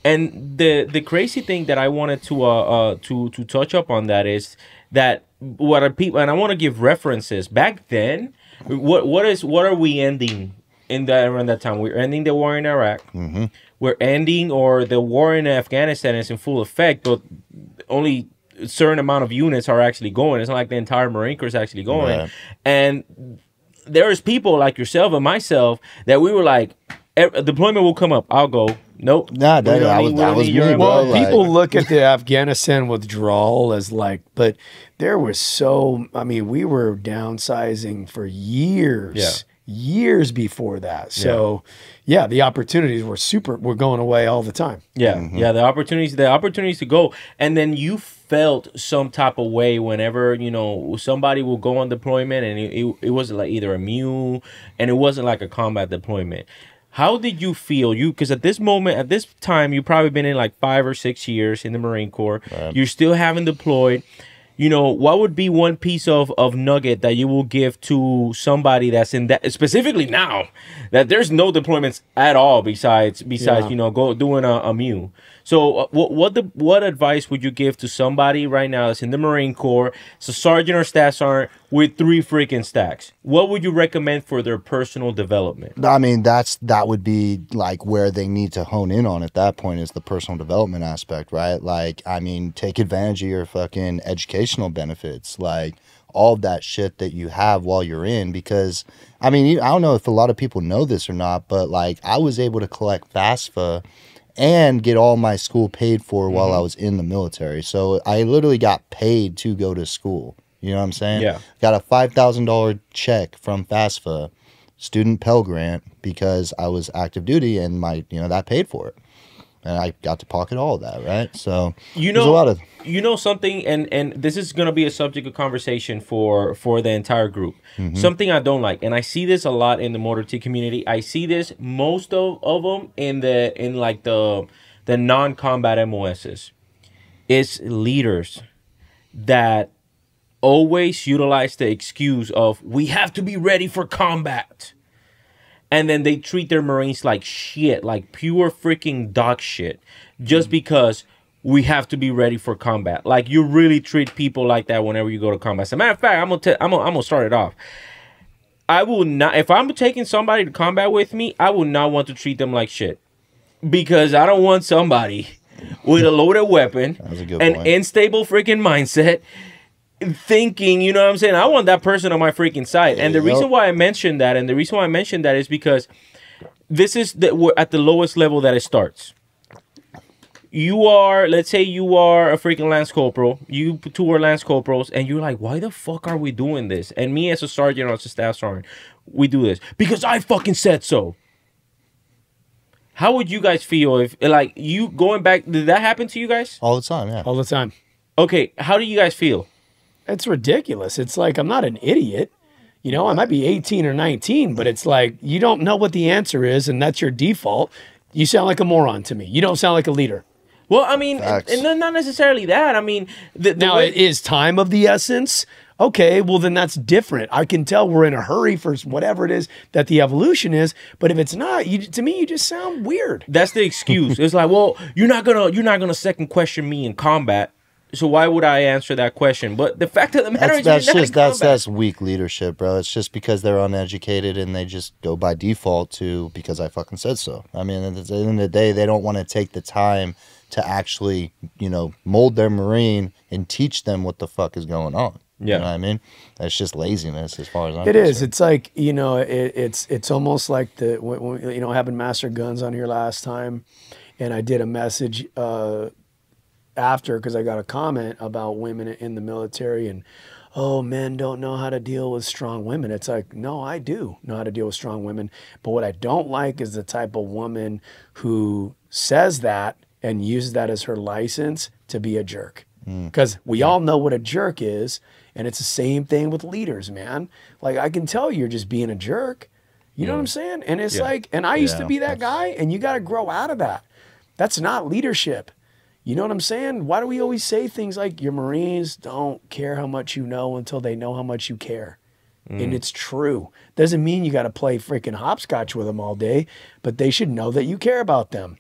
And the crazy thing that I wanted to touch up on that is that what are people, and I want to give references back then. What are we ending around that time? We're ending the war in Iraq. Mm-hmm. We're ending, or the war in Afghanistan is in full effect, but only a certain amount of units are actually going. It's not like the entire Marine Corps is actually going. Right. And there's people like yourself and myself that we were like, deployment will come up. I'll go. Nope. Nah, that was me, bro. Well, people look at the Afghanistan withdrawal as like, but there was we were downsizing for years. Years before that. So the opportunities were going away all the time. Yeah. Mm-hmm. Yeah. The opportunities to go. And then you felt some type of way whenever, somebody will go on deployment and it wasn't like either a mule and it wasn't like a combat deployment. How did you feel? Because at this time, you've probably been in like 5 or 6 years in the Marine Corps. Right. You still haven't deployed. What would be one piece of nugget that you will give to somebody that's in that, specifically now, that there's no deployments at all besides go doing a mule? So what advice would you give to somebody right now that's in the Marine Corps, it's a sergeant or staff sergeant with 3 freaking stacks? What would you recommend for their personal development? I mean, that would be like where they need to hone in on at that point is the personal development aspect, right? Like, I mean, take advantage of your fucking educational benefits, like all of that shit that you have while you're in, because I mean, I don't know if a lot of people know this or not, but like I was able to collect FAFSA and get all my school paid for while I was in the military. So I literally got paid to go to school. You know what I'm saying? Yeah. Got a $5,000 check from FAFSA, student Pell Grant, because I was active duty and that paid for it. And I got to pocket all of that, right? So there's a lot of something, and this is going to be a subject of conversation for the entire group. Mm-hmm. Something I don't like, and I see this a lot in the Motor T community. I see this most of them in the non-combat MOSs. It's leaders that always utilize the excuse of we have to be ready for combat. And then they treat their Marines like shit, like pure freaking dog shit, just because we have to be ready for combat. Like, you really treat people like that whenever you go to combat. As a matter of fact, I'm gonna start it off. I will not, if I'm taking somebody to combat with me, I will not want to treat them like shit, because I don't want somebody with a loaded weapon, an unstable freaking mindset, thinking, you know what I'm saying? I want that person on my freaking side. And the reason why I mentioned that, is because this is we're at the lowest level that it starts. You are, let's say you are a freaking Lance Corporal. You two are Lance Corporals, and you're like, why the fuck are we doing this? And me as a sergeant or as a staff sergeant, we do this because I fucking said so. How would you guys feel if, like, you going back, did that happen to you guys? All the time, yeah. All the time. Okay, how do you guys feel? It's ridiculous. It's like, I'm not an idiot. You know, I might be 18 or 19, but it's like, you don't know what the answer is, and that's your default. You sound like a moron to me. You don't sound like a leader. Well, I mean, and not necessarily that. I mean, now, it is time of the essence. Okay, well, then that's different. I can tell we're in a hurry for whatever it is that the evolution is. But if it's not, to me, you just sound weird. That's the excuse. It's like, well, you're not gonna second question me in combat. So why would I answer that question? But the fact of the matter is, that's weak leadership, bro. It's just because they're uneducated and they just go by default to because I fucking said so. I mean, at the end of the day, they don't want to take the time to actually, you know, mold their Marine and teach them what the fuck is going on. Yeah. You know what I mean? That's just laziness as far as I'm concerned. It is. It's like, you know, it's almost like you know, having Master Guns on here last time, and I did a message after, because I got a comment about women in the military and, oh, men don't know how to deal with strong women. It's like, no, I do know how to deal with strong women. But what I don't like is the type of woman who says that and uses that as her license to be a jerk. Because we all know what a jerk is, and it's the same thing with leaders, man. Like, I can tell you're just being a jerk. You know what I'm saying? And it's like, and I used to be that guy, and you got to grow out of that. That's not leadership. You know what I'm saying? Why do we always say things like your Marines don't care how much you know until they know how much you care? And it's true. Doesn't mean you got to play freaking hopscotch with them all day, but they should know that you care about them.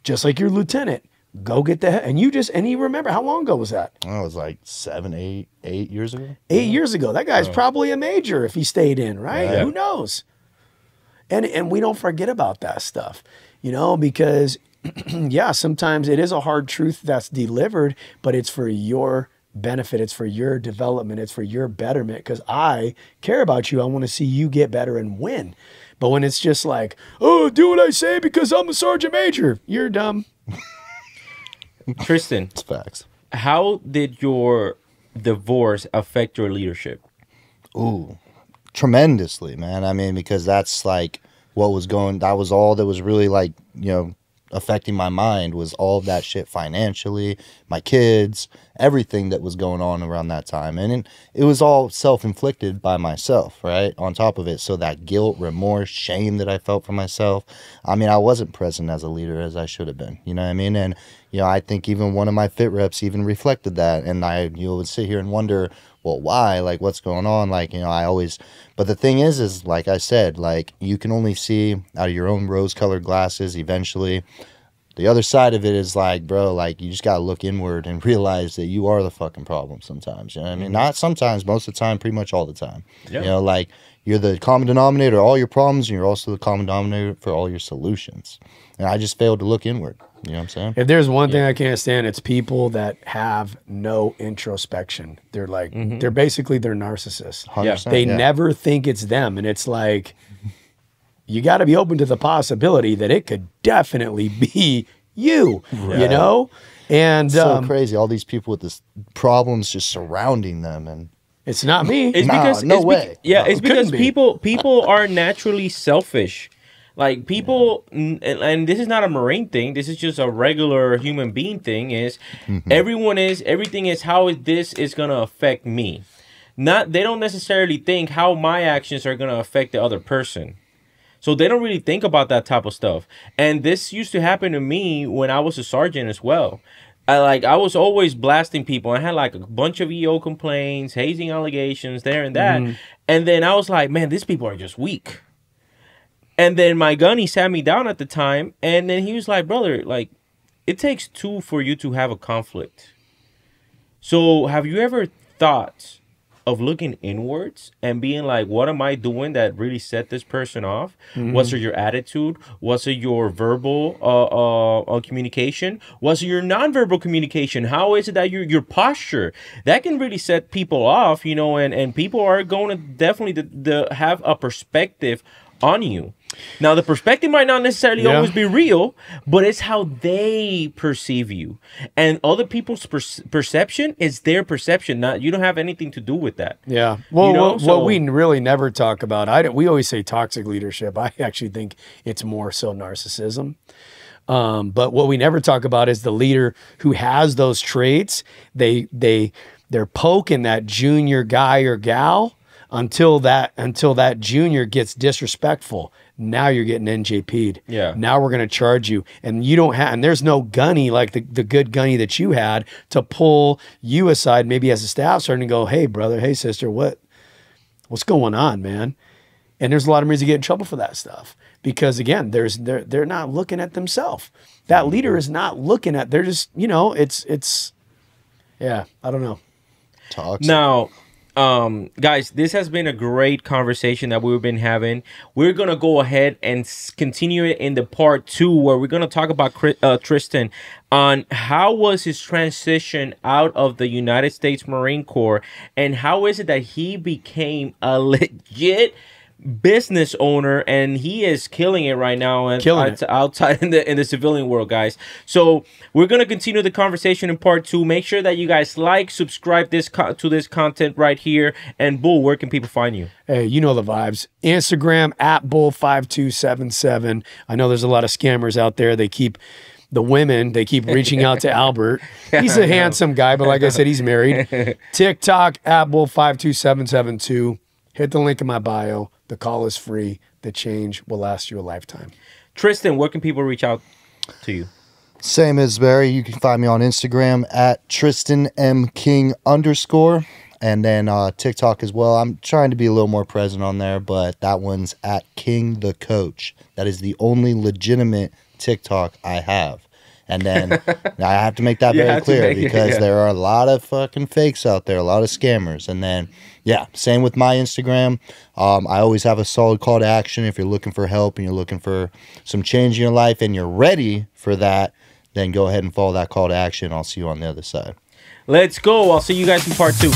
Just like your lieutenant. Go get the and you remember, how long ago was that? Oh, it was like 8 years ago. 8 years ago. That guy's probably a major if he stayed in, right? Yeah. Who knows? And we don't forget about that stuff, you know, because yeah, sometimes it is a hard truth that's delivered, but it's for your benefit. It's for your development. It's for your betterment, because I care about you. I want to see you get better and win. But when it's just like, oh, do what I say because I'm a sergeant major, you're dumb. Tristan, it's facts. How did your divorce affect your leadership? Ooh, tremendously, man. I mean, because that's like what was going, that was all that was really like, you know, affecting my mind was all of that shit financially, my kids, everything that was going on around that time. And it was all self-inflicted by myself, right? On top of it. So that guilt, remorse, shame that I felt for myself. I mean, I wasn't present as a leader as I should have been, you know what I mean? And, you know, I think even one of my fit reps even reflected that. And I, you know, would sit here and wonder, well, why? Like, what's going on? Like, you know, I always, but the thing is like I said, like, you can only see out of your own rose-colored glasses eventually. The other side of it is like, bro, like, you just got to look inward and realize that you are the fucking problem sometimes. You know what I mean? Not sometimes, most of the time, pretty much all the time. Yeah. You know, like, you're the common denominator of all your problems, and you're also the common denominator for all your solutions. And I just failed to look inward. You know what I'm saying? If there's one thing I can't stand, it's people that have no introspection. They're like, they're basically, they're narcissists. They never think it's them. And it's like, you got to be open to the possibility that it could definitely be you, you know? And so crazy. All these people with this problems just surrounding them, and it's not me. It's because no way. It's because people are naturally selfish. Like, people, and this is not a Marine thing, this is just a regular human being thing, is everything is how this is going to affect me. They don't necessarily think how my actions are going to affect the other person. So they don't really think about that type of stuff. And this used to happen to me when I was a sergeant as well. I was always blasting people. I had like a bunch of EO complaints, hazing allegations, there and that. And then I was like, man, these people are just weak. And then my gunny sat me down at the time, and then he was like, brother, like, it takes two for you to have a conflict. So have you ever thought of looking inwards and being like, what am I doing that really set this person off? What's your attitude? What's your verbal communication? What's your nonverbal communication? How is it that your posture? That can really set people off, you know, and people are going to definitely have a perspective on you. Now, the perspective might not necessarily always be real, but it's how they perceive you. And other people's perception is their perception. Not, you don't have anything to do with that. Yeah. Well, you know? what we really never talk about, we always say toxic leadership. I actually think it's more so narcissism. But what we never talk about is the leader who has those traits. They're poking that junior guy or gal until that junior gets disrespectful. Now you're getting NJP'd. Yeah. Now we're going to charge you. And you don't have, and there's no gunny like the good gunny that you had to pull you aside, maybe as a staff sergeant, and go, hey, brother, hey, sister, what's going on, man? And there's a lot of reasons to get in trouble for that stuff. Because again, they're not looking at themselves. That leader is not looking at, they're just, you know, it's yeah, I don't know. Toxic. Now, guys, this has been a great conversation that we've been having. We're going to go ahead and continue it in the part 2, where we're going to talk about Tristan on how was his transition out of the United States Marine Corps, and how is it that he became a legit business owner, and he is killing it right now and outside in the civilian world, guys. So we're going to continue the conversation in part 2. Make sure that you guys like, subscribe to this content right here. And Bull, where can people find you? Hey, you know the vibes. Instagram @bull5277. I know there's a lot of scammers out there. They keep reaching out to Albert. He's a handsome guy, but like I said, he's married. TikTok @bull52772. Hit the link in my bio. The call is free. The change will last you a lifetime. Tristan, where can people reach out to you? Same as Barry. You can find me on Instagram @TristanMKing_. And then TikTok as well. I'm trying to be a little more present on there, but that one's @KingTheCoach. That is the only legitimate TikTok I have. And then I have to make that very clear, because there are a lot of fucking fakes out there, a lot of scammers. And then, yeah, same with my Instagram. I always have a solid call to action. If you're looking for help and you're looking for some change in your life and you're ready for that, then go ahead and follow that call to action. I'll see you on the other side. Let's go. I'll see you guys in part 2.